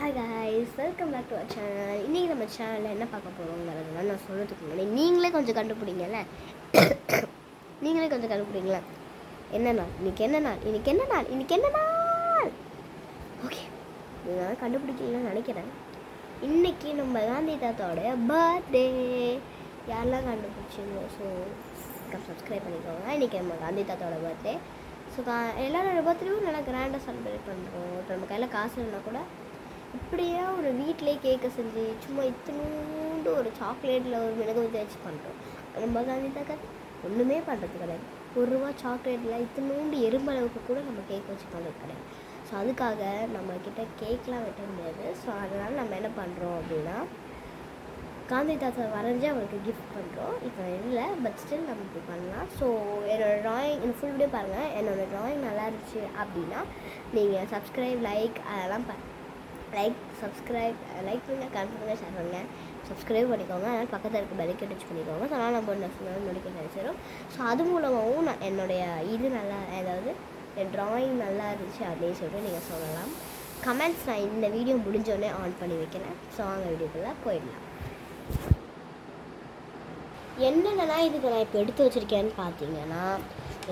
Hi guys, welcome back to our channel. இன்றைக்கி நம்ம சேனலில் என்ன பார்க்க போகிறோங்கிறதுலாம் நான் சொல்கிறதுக்கு முன்னாடி நீங்களே கொஞ்சம் கண்டுபிடிங்கல்ல. என்ன நாள் இன்றைக்கி? என்ன நாள்? ஓகே, நீங்கள் கண்டுபிடிக்கலன்னு நினைக்கிறேன். இன்றைக்கி நம்ம காந்தி தாத்தாவோடைய பர்த்டே. யாரெல்லாம் கண்டுபிடிச்சிங்களோ ஸோ சப்ஸ்கிரைப் பண்ணிக்கோங்க. இன்றைக்கி நம்ம காந்தி தாத்தாவோட பர்த்டே. ஸோ எல்லாரோட பர்த்டேவும் நல்லா கிராண்டாக செலிப்ரேட் பண்ணுறோம். இப்போ நம்ம கையில் காசு இல்லைனா கூட இப்படியே ஒரு வீட்டிலே கேக்கை செஞ்சு சும்மா இத்தினூண்டு ஒரு சாக்லேட்டில் ஒரு மிளகு வச்சு பண்ணுறோம். நம்ம காந்தி தாத்தா ஒன்றுமே பண்ணுறது கிடையாது. ₹1 சாக்லேட்டில் இத்தினூண்டு எறும்பளவுக்கு கூட நம்ம கேக் வச்சு பண்ணுறது கிடையாது. ஸோ அதுக்காக நம்மக்கிட்ட கேக்லாம் வெட்ட முடியாது. ஸோ அதனால் நம்ம என்ன பண்ணுறோம் அப்படின்னா, காந்தி தாத்தா வரைஞ்சி அவங்களுக்கு கிஃப்ட் பண்ணுறோம். இப்போ இல்லை, பட் ஸ்டில் நம்ம இப்படி பண்ணலாம். ஸோ என்னோடய ட்ராயிங் இந்த ஃபுல் வீடியோ பாருங்கள். என்னோடய ட்ராயிங் நல்லா இருந்துச்சு அப்படின்னா நீங்கள் சப்ஸ்கிரைப், லைக் அதெல்லாம் சப்ஸ்கிரைப் லைக் பண்ணுங்கள், கமெண்ட் பண்ணுங்கள், ஷேர் பண்ணுங்கள், சப்ஸ்கிரைப் பண்ணிக்கோங்க. அதனால் பக்கத்தில் இருக்க பெல்லைக்கன் டச் பண்ணிக்கோங்க. ஸோ அதனால் நம்ம நோட்டிஃபிகேஷன் சேரும். ஸோ அது மூலமாகவும் நான் என்னுடைய என் ட்ராயிங் நல்லா இருந்துச்சு அப்படின்னு சொல்லிட்டு நீங்கள் சொல்லலாம். கமெண்ட்ஸ் நான் இந்த வீடியோ முடிஞ்சோடனே ஆன் பண்ணி வைக்கிறேன். ஸோ அவங்க வீடியோக்குள்ளே போயிடலாம். என்னென்னா இதுக்கு நான் இப்போ எடுத்து வச்சுருக்கேன்னு பார்த்தீங்கன்னா,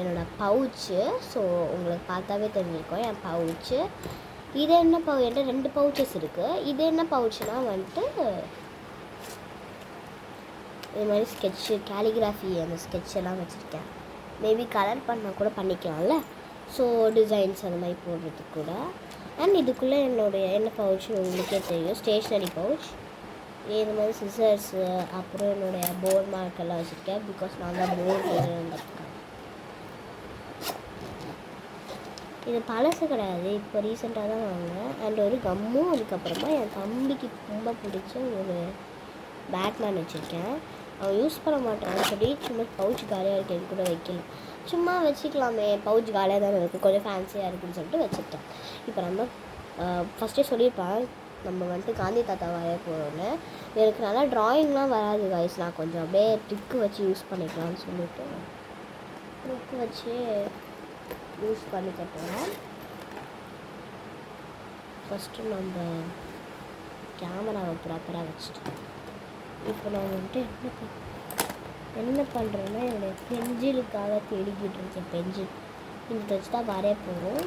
என்னோடய பவுச்சு. ஸோ உங்களுக்கு பார்த்தாவே தெரிஞ்சிருக்கோம் என் பவுச்சு. இது என்ன என்கிட்ட 2 பவுச்சஸ் இருக்குது. இது என்ன பவுச்சுனா இது மாதிரி ஸ்கெட்சு, கேலிகிராஃபி அந்த ஸ்கெட்செல்லாம் வச்சுருக்கேன். மேபி கலர் பண்ணால் கூட பண்ணிக்கலாம்ல. ஸோ டிசைன்ஸ் அந்த மாதிரி போடுறதுக்கு கூட. அண்ட் இதுக்குள்ளே என்ன பவுச்சு உங்களுக்கே தெரியும், ஸ்டேஷ்னரி பவுச். இது மாதிரி சிசர்ஸு, அப்புறம் என்னுடைய போர்ட் மார்க்கெல்லாம் வச்சுருக்கேன். பிகாஸ் நான் தான் போர்டு இருந்திருக்கேன். இது பழசு கிடையாது, இப்போ ரீசெண்டாக தான் வாங்கினேன். அண்ட் ஒரு கம்மும், அதுக்கப்புறமா என் தம்பிக்கு ரொம்ப பிடிச்ச ஒரு பேட்மேன் வச்சுருக்கேன். அவன் யூஸ் பண்ண மாட்டான்னு சொல்லி சும்மா பவுச் காலியாக இருக்கிறது கூட வைக்கல. சும்மா வச்சுக்கலாமே, பவுச் காலியாக தானே இருக்குது, கொஞ்சம் ஃபேன்சியாக இருக்குதுன்னு சொல்லிட்டு வச்சுருக்கேன். இப்போ நம்ம ஃபஸ்ட்டே சொல்லியிருப்பேன் நம்ம காந்தி தாத்தா வரைய போகிறோன்னு. எனக்கு நல்லா ட்ராயிங்லாம் வராது காய்ஸ். நான் கொஞ்சம் அப்படியே ட்ரிக்கு வச்சு யூஸ் பண்ணிக்கலாம்னு சொல்லிட்டு ட்ரிக்கு வச்சு யூஸ் பண்ணிக்கிட்டோம். ஃபஸ்ட்டு நம்ம கேமராவை ப்ராப்பராக வச்சுட்டோம். இப்போ நான் என்ன பண்ணுறேன்னா, என்னுடைய பென்சிலுக்காக தேடிக்கிட்டு இருக்கேன். பென்சில் இந்த வச்சு தான் வரைய போகிறோம்.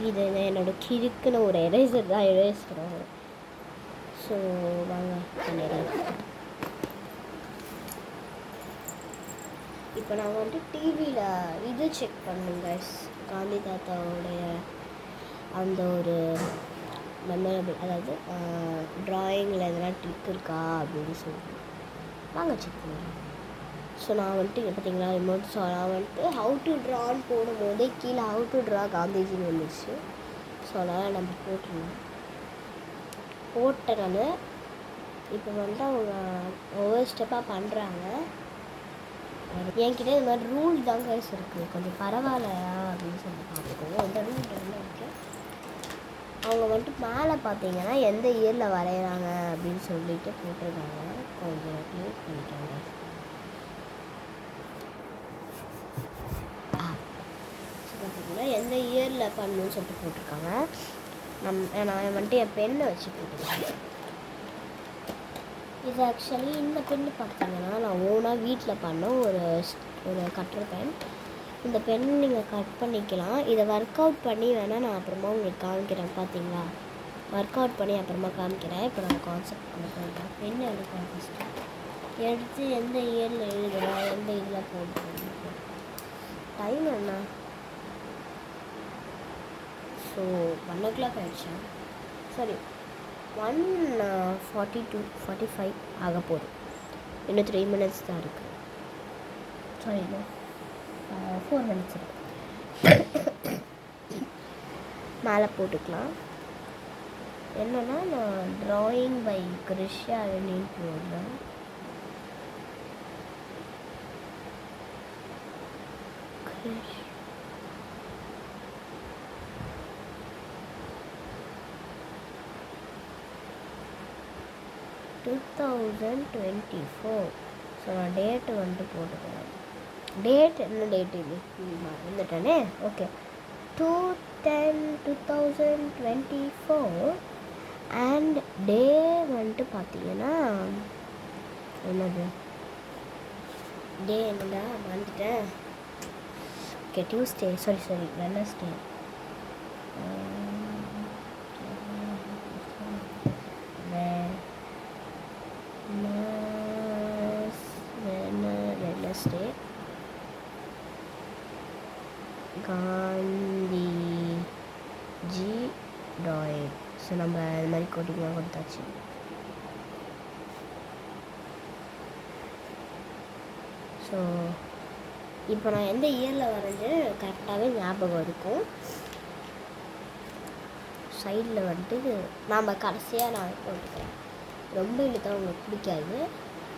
இது என்னோடய கிறுக்குன்னு ஒரு எரேசர் தான் எரேசரும். ஸோ வாங்க பண்ணிடலாம். இப்போ நான் டிவியில் இது செக் பண்ணுங்க, காந்தி தாத்தாவோடைய அந்த ஒரு மெமரபிள், அதாவது ட்ராயிங்கில் எதனா ட்ரிக் இருக்கா அப்படின்னு சொல்லிட்டு வாங்க செக் பண்ணுறேன். ஸோ நான் பார்த்தீங்களா ரிமோட். ஸோ நான் ஹவு டு ட்ரான்னு போடும்போதே கீழே ஹவு டு ட்ரா காந்திஜின்னு வந்துச்சு. ஸோ அதனால் நம்ம போட்டனால இப்போ அவங்க ஒவ்வொரு ஸ்டெப்பாக பண்ணுறாங்க. என்கிட்ட இது மாதிரி ரூல் தான் கைஸ் இருக்குது, கொஞ்சம் பரவாயில்லையா அப்படின்னு சொல்லி பார்த்துக்கோங்க. இந்த ரூல் என்ன இருக்குது, அவங்க மேலே பார்த்தீங்கன்னா எந்த இயரில் வரைகிறாங்க அப்படின்னு சொல்லிட்டு போட்டிருக்காங்க. கொஞ்சம் க்ளிக் பண்ணிக்கோங்க. பார்த்தீங்கன்னா எந்த இயரில் பண்ணணும்னு சொல்லிட்டு போட்டிருக்காங்க. நான் என் பெண்ணை வச்சு போட்டுருக்கேன். இது ஆக்சுவலி இந்த பென்னு பார்த்தீங்கன்னா நான் ஓனாக வீட்டில் பண்ண ஒரு கட்டர் பென். இந்த பென் நீங்கள் கட் பண்ணிக்கலாம். இதை ஒர்க் அவுட் பண்ணி வேணால் நான் அப்புறமா உங்களுக்கு காமிக்கிறேன். பார்த்தீங்களா, ஒர்க் அவுட் பண்ணி அப்புறமா காமிக்கிறேன். இப்போ நான் கான்செப்ட் பண்ண போகிறேன். பென் எடுக்கிறேன். ஃபஸ்ட்டு எடுத்து எந்த இயரில் எழுதுகிறோம், எந்த இதில் போடுறோம், டைம் என்ன. ஸோ 1 o'clock ஆகிடுச்சா, சரி 1:45 ஆக போகுது. இன்னும் 3 minutes தான் இருக்குது. சாரி, 4 minutes இருக்குது. மேலே போட்டுக்கலாம். என்னென்னா நான் ட்ராயிங் பை கிருஷ்யா அப்படின்னு போடுறேன். கிருஷ் 2024. ஸோ நான் டேட்டு போட்டுக்கிறேன். டேட் என்ன டேட்டு இது வந்துட்டேனே. ஓகே, 2/10/2024 and டே வந்துட்டு பார்த்தீங்கன்னா என்னது டே என்னடா வந்துட்டேன். Okay Tuesday, sorry Wednesday. Wednesday Gandhi ji டாய். ஸோ நம்ம இது மாதிரி கோட்டிங்லாம் கொடுத்தாச்சு. ஸோ இப்போ நான் எந்த இயரில் வரைஞ்சு கரெக்டாகவே ஞாபகம் இருக்கும். சைடில் வந்துட்டு நாம் கடைசியாக நான் போட்டுக்கிறேன். ரொம்ப இழுத்தா உங்களுக்கு பிடிக்காது.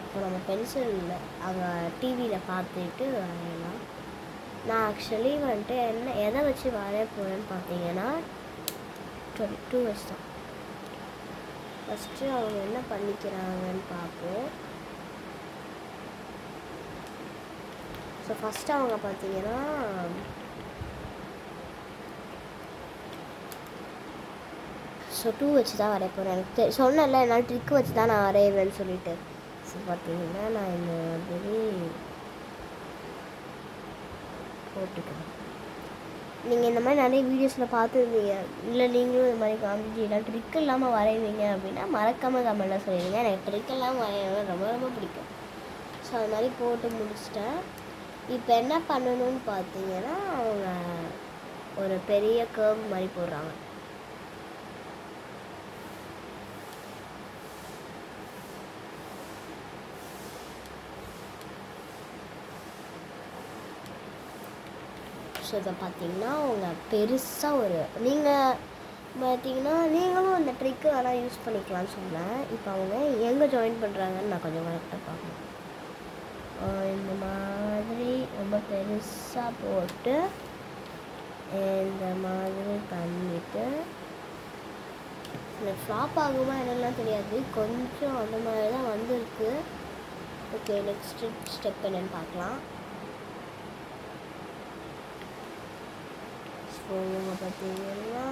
இப்போ நம்ம பென்சிலில் அங்கே டிவியில் பார்த்துட்டு வரையலாம். நான் ஆக்சுவலி வந்துட்டு எதை வச்சு வரைய போகிறேன்னு பார்த்தீங்கன்னா 2 வச்சு தான். ஃபஸ்ட்டு அவங்க என்ன பண்ணிக்கிறாங்கன்னு பார்ப்போம். ஸோ ஃபஸ்ட்டு அவங்க பார்த்தீங்கன்னா ஸோ 2 வச்சு தான் வரைய போகிறேன். எனக்கு சொன்னேன்ல என்னால் ட்ரிக் வச்சு தான் நான் வரைவேன்னு சொல்லிட்டு. ஸோ பார்த்தீங்கன்னா நான் இந்த மாதிரி போட்டுக்கிறேன். நீங்கள் இந்த மாதிரி நிறைய வீடியோஸில் பார்த்துருந்தீங்க, இல்லை நீங்களும் இந்த மாதிரி காந்திஜிலாம் ட்ரிக் இல்லாமல் வரைவீங்க அப்படின்னா மறக்காமல் கமெண்ட்டில் சொல்லிடுங்க. எனக்கு ட்ரிக் இல்லாமல் வரைய ரொம்ப ரொம்ப பிடிக்கும். ஸோ அது மாதிரி போட்டு முடிச்சிட்டேன். இப்போ என்ன பண்ணணும்னு பார்த்தீங்கன்னா அவங்க ஒரு பெரிய கர்வ் மாதிரி போடுறாங்க. ஸோ இதை பார்த்தீங்கன்னா அவங்க பெருசாக ஒரு நீங்கள் பார்த்தீங்கன்னா நீங்களும் அந்த ட்ரிக்கு வேணால் யூஸ் பண்ணிக்கலாம்னு சொன்னேன். இப்போ அவங்க எங்கே ஜாயின் பண்ணுறாங்கன்னு நான் கொஞ்சம் கரெக்டாக பார்க்கணும். இந்த மாதிரி ரொம்ப பெருசாக போட்டு இந்த மாதிரி பண்ணிவிட்டு எனக்கு ஃப்ளாப் ஆகுமா என்னெல்லாம் தெரியாது, கொஞ்சம் அந்த மாதிரி தான் வந்திருக்கு. ஓகே நெக்ஸ்ட் ஸ்டெப் என்னென்னு பார்க்கலாம். ஸோ பார்த்தீங்கன்னா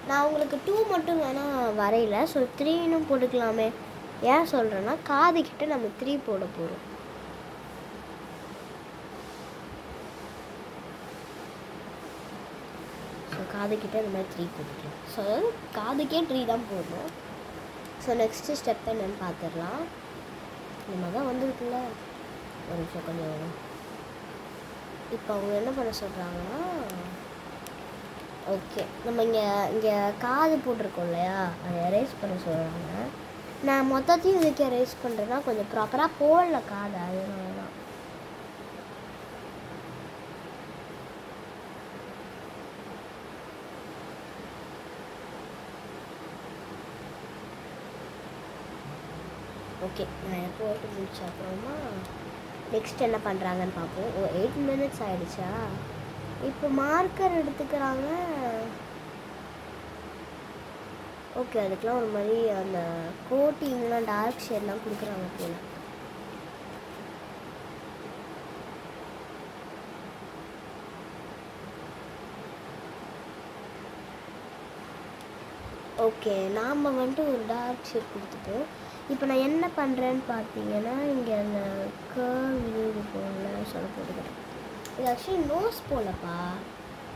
நான் உங்களுக்கு 2 மட்டும் வேணால் வரையில. ஸோ 3ன்னு போட்டுக்கலாமே. ஏன் சொல்கிறேன்னா காதுகிட்ட நம்ம 3 போட போகிறோம். ஸோ காதுகிட்ட இந்த மாதிரி 3 போட்டுக்கலாம். ஸோ காதுக்கே 3 தான் போடணும். ஸோ நெக்ஸ்ட்டு ஸ்டெப் என்னென்னு பார்த்துடலாம். இந்த மாதிரி தான் வந்துருக்குல்ல, ஒரு நிமிஷம் கொஞ்சம். இப்போ அவங்க என்ன பண்ண சொல்கிறாங்கன்னா ஓகே நம்ம இங்கே காது போட்டிருக்கோம் இல்லையா, அதை எரேஸ் பண்ண சொல்கிறாங்க. நான் மொத்தத்தையும் இதுக்கு எரேஸ் பண்ணுறேன்னா கொஞ்சம் ப்ராப்பராக போடல காது, அதனால தான். ஓகே நான் போட்டு முடிச்ச அப்புறமா நெக்ஸ்ட் என்ன பண்ணுறாங்கன்னு பார்ப்போம். 8 மினிட்ஸ் ஆகிடுச்சா. இப்போ மார்க்கர் எடுத்துக்கிறாங்க. ஓகே அதுக்கெலாம் ஒரு மாதிரி அந்த கோட்டிங்லாம் டார்க் ஷேட்லாம் கொடுக்குறாங்க போல. ஓகே நாம் வந்துட்டு ஒரு டார்க் ஷேட் கொடுத்துட்டோம். இப்போ நான் என்ன பண்ணுறேன்னு பார்த்தீங்கன்னா இங்கே அந்த கர்வ் இது போல சொல்ல போட்டுக்கிறேன். இது ஆக்சுவலி நோஸ் போலப்பா.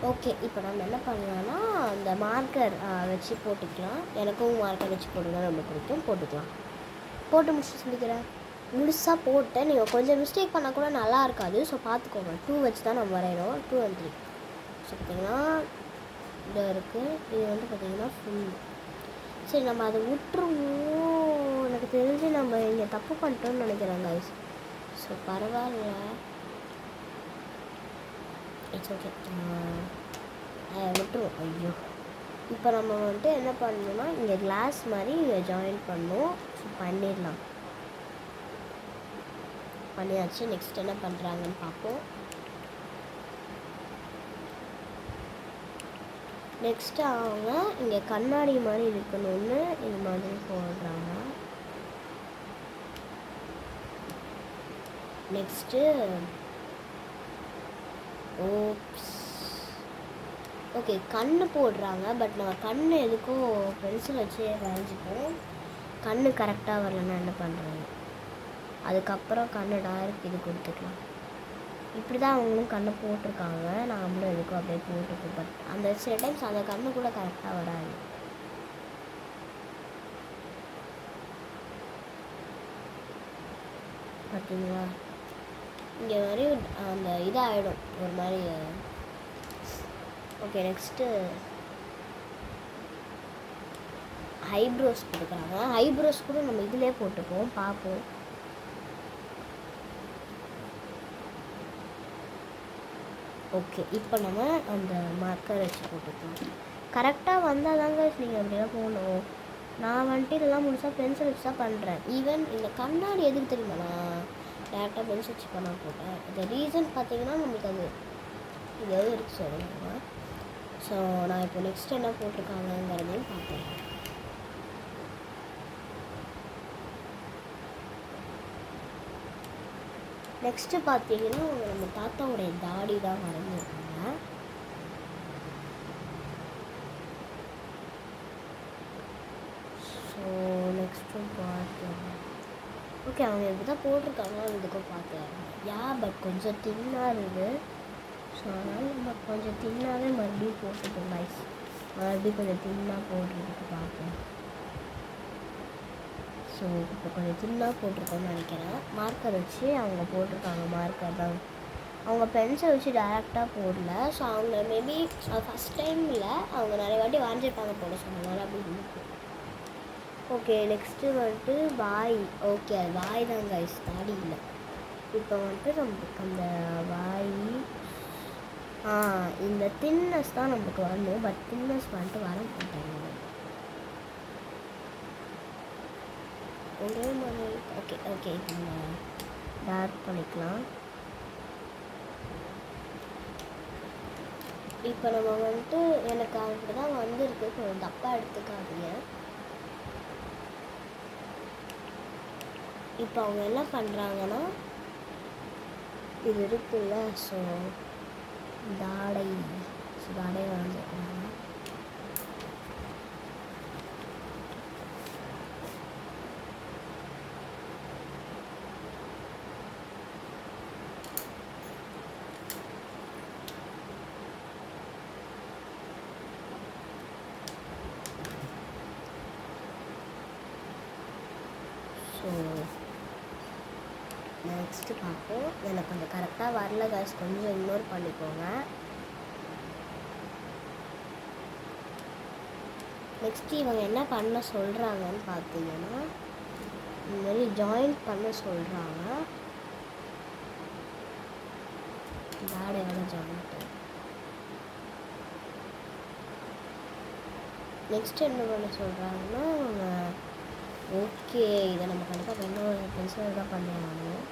ஓகே இப்போ நம்ம என்ன பண்ணலாம்னா அந்த மார்க்கர் வச்சு போட்டுக்கலாம். எனக்கும் மார்க்கர் வச்சு போடுங்க ரொம்ப பிடிக்கும், போட்டுக்கலாம். போட்டு முடிச்சு சொல்லிக்கிறேன். முழுசாக போட்டேன். நீங்கள் கொஞ்சம் மிஸ்டேக் பண்ணால் கூட நல்லா இருக்காது. ஸோ பார்த்துக்கோங்க. 2 வச்சு தான் நம்ம வரைகிறோம். 2 and 3. ஸோ பார்த்திங்கன்னா இதில் இருக்குது. இது வந்து பார்த்திங்கன்னா ஃபுல். சரி நம்ம அதை விட்டுருவோம். எனக்கு தெரிஞ்சு நம்ம இங்கே தப்பு பண்ணிட்டோம்னு நினைக்கிறேன் கைஸ். ஸோ பரவாயில்ல, இட்ஸ் ஓகே, விட்டுருவோம். ஐயோ இப்போ நம்ம வந்துட்டு என்ன பண்ணணும்னா இங்கே கிளாஸ் மாதிரி இங்கே ஜாயின் பண்ணோம். ஸோ பண்ணிடலாம். பண்ணியாச்சு. நெக்ஸ்ட் என்ன பண்ணுறாங்கன்னு பார்ப்போம். நெக்ஸ்ட்டு அவங்க இங்கே கண்ணாடி மாதிரி இருக்கணும்னு இது மாதிரி போடுறாங்க. நெக்ஸ்ட்டு ஓப்ஸ் ஓகே, கண்ணு போடுறாங்க. பட் நம்ம கண்ணு எதுக்கும் பென்சில் வச்சு வரைஞ்சிப்போம். கண்ணு கரெக்டாக வரலன்னா என்ன பண்ணுறாங்க? அதுக்கப்புறம் கண்ணு டைரக்ட் இது கொடுத்துக்கலாம். இப்படி தான் அவங்களும் கண்ணு போட்டிருக்காங்க. நாமளும் எதுக்கும் அப்படியே போட்டுருக்கோம். பட் அந்த சில டைம்ஸ் அந்த கண்ணு கூட கரெக்டாக வராது. பார்த்தீங்களா? இங்கே மாதிரி அந்த இதாகிடும் ஒரு மாதிரி. ஓகே, நெக்ஸ்ட்டு ஐப்ரோஸ் கொடுக்குறாங்க. ஐப்ரோஸ் கூட நம்ம இதிலே போட்டுப்போம், பார்ப்போம். ஓகே, இப்போ நம்ம அந்த மார்க்கர் வச்சு போட்டுக்கலாம். கரெக்டாக வந்தால் தாங்க நீங்கள் அப்படிலாம் போகணும். நான் வந்துட்டு இதெல்லாம் முழுசாக பென்சில் வச்சு தான் பண்ணுறேன். ஈவன் இந்த கண்ணாடி எதுக்கு தெரியுமா நான் டேரெக்டாக பென்சில் வச்சு பண்ண போட்டேன். இந்த ரீசன் பார்த்தீங்கன்னா நம்மளுக்கு அது இதாவது இருக்குது சொல்லுவாங்க. ஸோ நான் இப்போ நெக்ஸ்ட் என்ன போட்டிருக்காங்கங்கிறதையும் பார்ப்பேன். நெக்ஸ்ட்டு பார்த்தீங்கன்னா நம்ம தாத்தாவுடைய தாடி தான் வரைஞ்சிருக்காங்க. ஸோ நெக்ஸ்ட்டு பார்த்தேன். ஓகே, அவங்க எப்படி தான் போட்டிருக்காங்க இதுக்கும் பார்த்தேன். பட் கொஞ்சம் தின்னாக இருக்குது. ஸோ அதனால் நம்ம கொஞ்சம் தின்னாகவே மறுபடியும் போட்டுப்போம் கைஸ். மறுபடியும் கொஞ்சம் தின்னாக போடுறதுக்கு பார்ப்போம். ஸோ இப்போ கொஞ்சம் தின்னாக போட்டிருக்கோன்னு நினைக்கிறேன். மார்க்கர் வச்சு அவங்க போட்டிருக்காங்க. மார்க்கர் தான் அவங்க பென்சில் வச்சு டேரெக்டாக போடல. ஸோ அவங்க மேபி ஃபஸ்ட் டைமில் அவங்க நிறைய வாட்டி வரைஞ்சிருப்பாங்க போட சொன்னனால அப்படி இருக்கு. ஓகே, நெக்ஸ்ட்டு வந்துட்டு வாய். ஓகே, அது வாய் தான் கைஸ், தாடி இல்லை. இப்போ வந்துட்டு நம்மளுக்கு அந்த வாய் இந்த தின்னஸ் தான் நம்மளுக்கு வரணும். பட் தின்னஸ் வந்துட்டு வர மாட்டாங்க ஒரே மாதிரி. ஓகே ஓகே, இப்போ நம்ம டார்க் பண்ணிக்கலாம். இப்போ நம்ம வந்துட்டு எனக்கு அப்படி தான் வந்திருக்கு. கொஞ்சம் தப்பாக எடுத்துக்காதீங்க. இப்போ அவங்க என்ன பண்ணுறாங்கன்னா இது இருக்குல்ல, ஸோ தாடை வரைஞ்சிருக்காங்க. ஸோ நெக்ஸ்ட்டு பார்ப்போம். எனக்கு கொஞ்சம் கரெக்டாக வரல கைஸ், கொஞ்சம் இக்னோர் பண்ணிக்கோங்க. நெக்ஸ்ட்டு இவங்க என்ன பண்ண சொல்கிறாங்கன்னு பார்த்தீங்கன்னா இந்த மாதிரி ஜாயின் பண்ண சொல்கிறாங்க. தாடையோட ஜாயிண்ட்டு. நெக்ஸ்ட்டு என்ன பண்ண சொல்கிறாங்கன்னா ஓகே, இதை நம்ம கண்டிப்பாக பென்சில் தான் பண்ணணும்.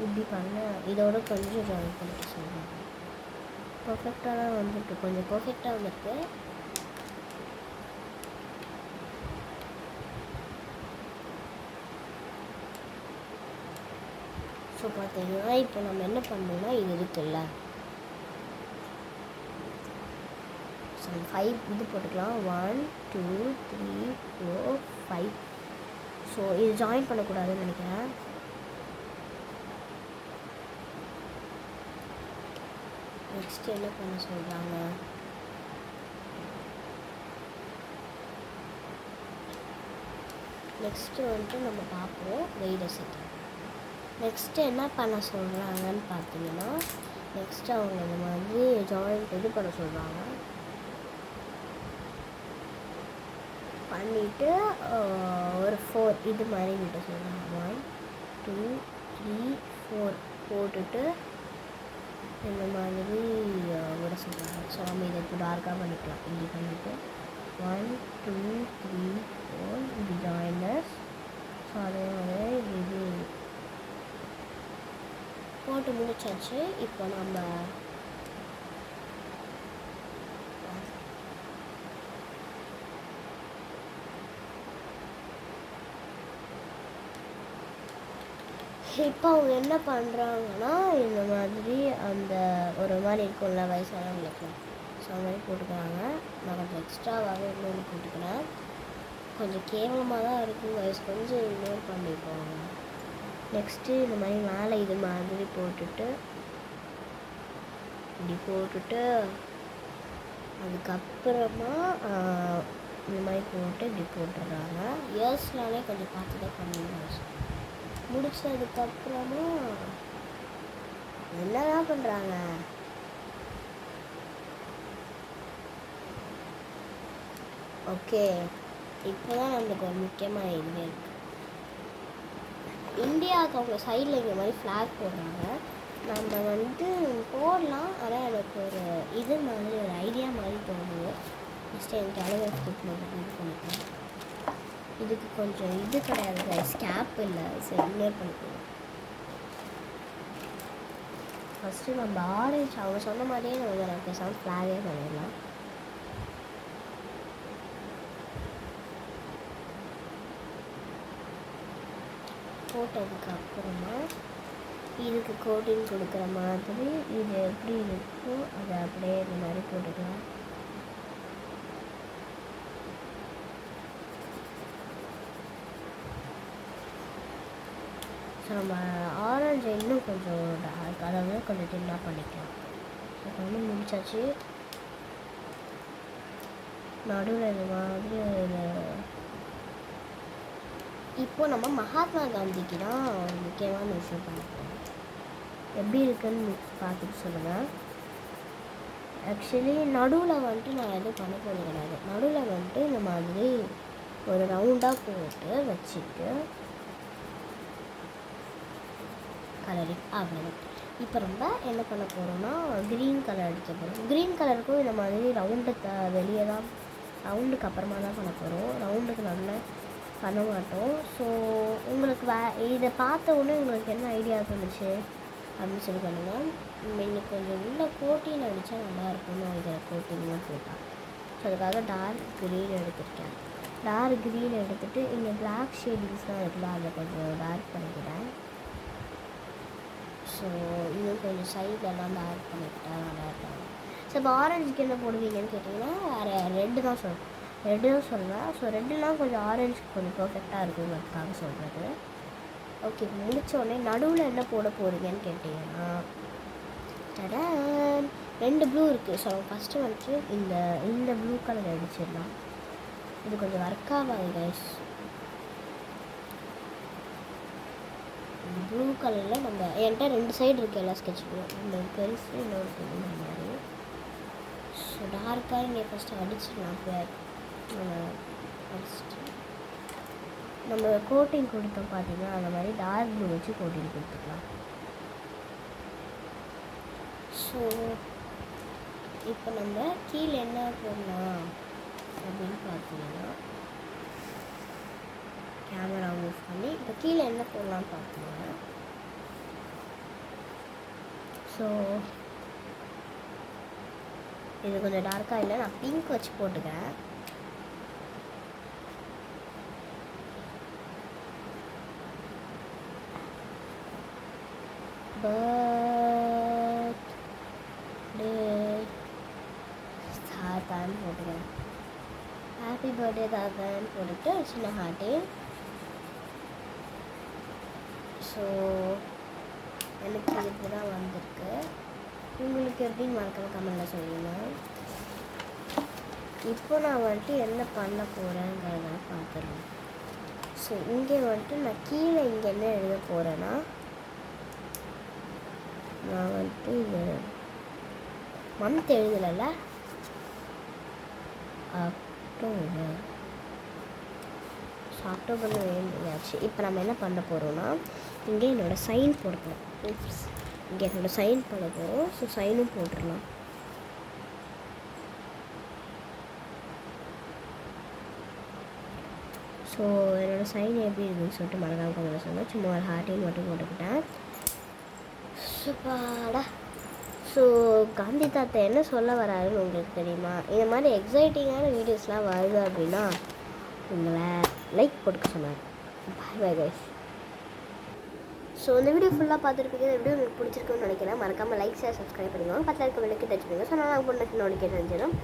இப்படி பண்ண இதோட கொஞ்சம் ஜாயின் பண்ணிக்க சொல்கிறாங்க. பர்ஃபெக்டாக தான் வந்துருக்கு, கொஞ்சம் பர்ஃபெக்டாக வந்துருக்கு. ஸோ பார்த்தீங்கன்னா இப்போ நம்ம என்ன பண்ணோம்னா இது இருக்குல்ல, ஸோ 5 இது போட்டுக்கலாம். 1 2 3 4 5. ஸோ இது ஜாயின் பண்ணக்கூடாதுன்னு நினைக்கிறேன். நெக்ஸ்ட்டு என்ன பண்ண சொல்கிறாங்க, நெக்ஸ்ட்டு வந்துட்டு நம்ம பார்ப்போம். Wait a second. நெக்ஸ்ட்டு என்ன பண்ண சொல்கிறாங்கன்னு பார்த்தீங்கன்னா நெக்ஸ்ட்டு அவங்க இந்த மாதிரி ஜாயிண்ட் இது பண்ண சொல்கிறாங்க. பண்ணிவிட்டு ஒரு 4 இது மாதிரி விட்ட சொல்கிறாங்க. 1 2 3 4 போட்டுட்டு இந்த மாதிரி விட சொல்கிறாங்க. ஸோ நம்ம இதை இப்போ டார்க்காக பண்ணிக்கலாம். இப்படி பண்ணிவிட்டு 1 2 3 4 இப்படி ஜாயினர்ஸ். ஸோ அதே மாதிரி இது போட்டு முடிச்சாச்சு. இப்போ நம்ம இப்போ அவங்க என்ன பண்ணுறாங்கன்னா இந்த மாதிரி அந்த ஒரு மாதிரி இருக்கும்ல வயசானவங்களுக்கு, ஸோ அந்த மாதிரி போட்டுக்கிறாங்க. நான் கொஞ்சம் எக்ஸ்ட்ராவாகவே இன்னொன்று போட்டுக்கிறேன். கொஞ்சம் கேவலமாக தான் இருக்கும் கைஸ், கொஞ்சம் இக்னோர் பண்ணிக்கோங்க. நெக்ஸ்ட்டு இந்த மாதிரி மேலே இது மாதிரி போட்டுட்டு இப்படி போட்டுட்டு அதுக்கப்புறமா இந்த மாதிரி போட்டு இப்படி போட்டுடுறாங்க. இயர்ஸ்னாலே கொஞ்சம் பார்த்து தான் பண்ணுவாங்க. முடிச்சதுக்கப்புறமா என்னதான் பண்ணுறாங்க, ஓகே இப்போ தான் நம்மளுக்கு ஒரு முக்கியமான இதுவே இருக்குது. இந்தியாவுக்கு அவங்க சைடில் இந்த மாதிரி ஃப்ளாக் போடுறாங்க. நம்ம போடலாம், ஆனால் எனக்கு ஒரு இது மாதிரி ஒரு ஐடியா மாதிரி தோணுது. ஃபஸ்ட்டு எனக்கு அலுவலகத்துக்கு இது பண்ணிக்கலாம். இதுக்கு கொஞ்சம் இது கிடையாது, ஸ்கேப் இல்லை, சரி இக்னோர் பண்ணிக்கலாம். ஃபஸ்ட்டு நம்ம ஆரஞ்சு அவங்க சொன்ன மாதிரியே நம்ம பேசாமல் ஃப்ளாகே பண்ணிடலாம். போட்டதுக்கு அப்புறமா இதுக்கு கோட்டிங் கொடுக்குற மாதிரி இது எப்படி இருக்கோ அதை அப்படியே இந்த மாதிரி போட்டுக்கலாம். ஸோ நம்ம ஆரஞ்சு இன்னும் கொஞ்சம் டார்க், அதாவது கொஞ்சம் தின்னாக பண்ணிக்கலாம். இப்போ முடிச்சாச்சு. நடுவில் இந்த மாதிரி இப்போ நம்ம மகாத்மா காந்திக்கு தான் ஒரு முக்கியமான விஷயம் பண்ணிக்கலாம். எப்படி இருக்குன்னு பார்த்துட்டு சொல்லுங்கள். ஆக்சுவலி நடுவில் நான் எதுவும் பண்ண போகிறது கிடையாது. நடுவில் இந்த மாதிரி ஒரு ரவுண்டாக போட்டு வச்சுட்டு கலரிங் அவ்வளோதான். இப்போ நம்ம என்ன பண்ண போகிறோம்னா க்ரீன் கலர் அடிக்க போகிறோம். க்ரீன் கலருக்கும் இந்த மாதிரி ரவுண்டு வெளியே தான், ரவுண்டுக்கு அப்புறமா தான் பண்ண போகிறோம். ரவுண்டுக்கு நல்லா பண்ண மாட்டோம். ஸோ உங்களுக்கு இதை பார்த்த உடனே உங்களுக்கு என்ன ஐடியா தோணுச்சு அப்படின்னு சொல்லி பண்ணுங்கள். இன்னைக்கு கொஞ்சம் உள்ள கோட்டிங் அடித்தா நல்லாயிருக்கும்னு இதில் கோட்டிங்லாம் போட்டால். ஸோ அதுக்காக டார்க் க்ரீன் எடுத்துருக்கேன். டார்க் க்ரீன் எடுத்துகிட்டு இங்கே பிளாக் ஷேடிங்ஸ்லாம் இருக்குல்ல, அதை கொஞ்சம் டார்க் பண்ணிக்கிறேன். ஸோ இது கொஞ்சம் சைடெல்லாம் டார்க் பண்ணிக்கிட்டேன், நல்லா இருக்கும். ஸோ இப்போ ஆரஞ்சுக்கு என்ன போடுவீங்கன்னு கேட்டிங்கன்னா ரெட்டு தான் சொல்லுவேன். ஸோ ரெட்டுலாம் கொஞ்சம் ஆரஞ்சுக்கு கொஞ்சம் பர்ஃபெக்டாக இருக்குங்கிறதுக்காக சொல்கிறது. ஓகே, முடித்தோடனே நடுவில் என்ன போட போகிறீங்கன்னு கேட்டிங்கன்னா ரெண்டு ப்ளூ இருக்குது. ஸோ ஃபஸ்ட்டு இந்த ப்ளூ கலர் அடிச்சிடலாம். இது கொஞ்சம் ஒர்க் ஆகாது கைஸ். ப்ளூ கலரில் நம்ம என்கிட்ட 2 சைடு இருக்குது எல்லா ஸ்கெட்சுக்கும், இந்த பெருசு இன்னொரு இந்த மாதிரி. ஸோ டார்க்காக இங்கே ஃபஸ்ட்டு அடிச்சிடலாம். ஃபஸ்ட்டு நம்ம கோட்டிங் கொடுத்தோம் பார்த்தீங்கன்னா அந்த மாதிரி டார்க் ப்ளூ வச்சு கோட்டிங் கொடுத்துக்கலாம். ஸோ இப்போ நம்ம கீழே என்ன போடலாம் அப்படின்னு பார்த்தீங்கன்னா கேமரா மூவ் பண்ணி இப்போ கீழே என்ன போடலான்னு பார்த்தீங்கன்னா, ஸோ இது கொஞ்சம் டார்க்காக இல்லை, நான் பிங்க் வச்சு போட்டுக்கிறேன். தாத்தான்னு போட்டுக்கிறேன். ஹாப்பி பர்த்டே தாத்தான்னு போட்டுட்டு சின்ன ஹார்ட்டு. ஸோ எனக்கு இதுக்கு தான் வந்திருக்கு. உங்களுக்கு எப்படின்னு மறக்காம கமெண்ட்டில் சொல்லுங்கள். இப்போ நான் என்ன பண்ண போகிறேங்கிறத பார்த்துருவேன். ஸோ இங்கே நான் கீழே இங்கே என்ன எழுத போகிறேன்னா, நான் இது மந்த் எழுதலைல்ல, அக்டோபர். ஸோ அக்டோபரில் வேண்டியாச்சு. இப்போ நம்ம என்ன பண்ண போகிறோன்னா இங்கே என்னோடய சைன் போடணும். இங்கே என்னோடய சைன் பண்ண போகிறோம். ஸோ சைனும் போட்டுடலாம். ஸோ என்னோடய சைன் எப்படி இருக்குன்னு சொல்லிட்டு மறக்காம கொஞ்சம் சொன்னேன். சும்மா ஒரு ஹார்ட்டின் மட்டும் போட்டுக்கிட்டேன். சூப்பராடா. ஸோ காந்தி தாத்தா என்ன சொல்ல வராருன்னு உங்களுக்கு தெரியுமா? இந்த மாதிரி எக்ஸைட்டிங்கான வீடியோஸ்லாம் வருது அப்படின்னா உங்களை லைக் போட்டுக்க சொன்னார். பாய் பாய் கைஸ். ஸோ இந்த வீடியோ ஃபுல்லாக பார்த்துருப்பீங்க. இந்த வீடியோ உங்களுக்கு பிடிச்சிருக்குன்னு நினைக்கிறேன். மறக்காமல் லைக் ஷேர் சப்ஸ்கிரைப் பண்ணிக்கோங்க. பக்கத்தில் இருக்க விளக்கு டச் பண்ணுங்கள். ஸோ நான் பொண்ணு நோட்டிஃபிகேஷன்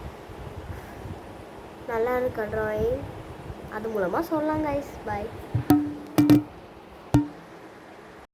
நல்லா இருக்க ட்ராயிங் அது மூலமாக சொல்லலாம் கைஸ். பாய்.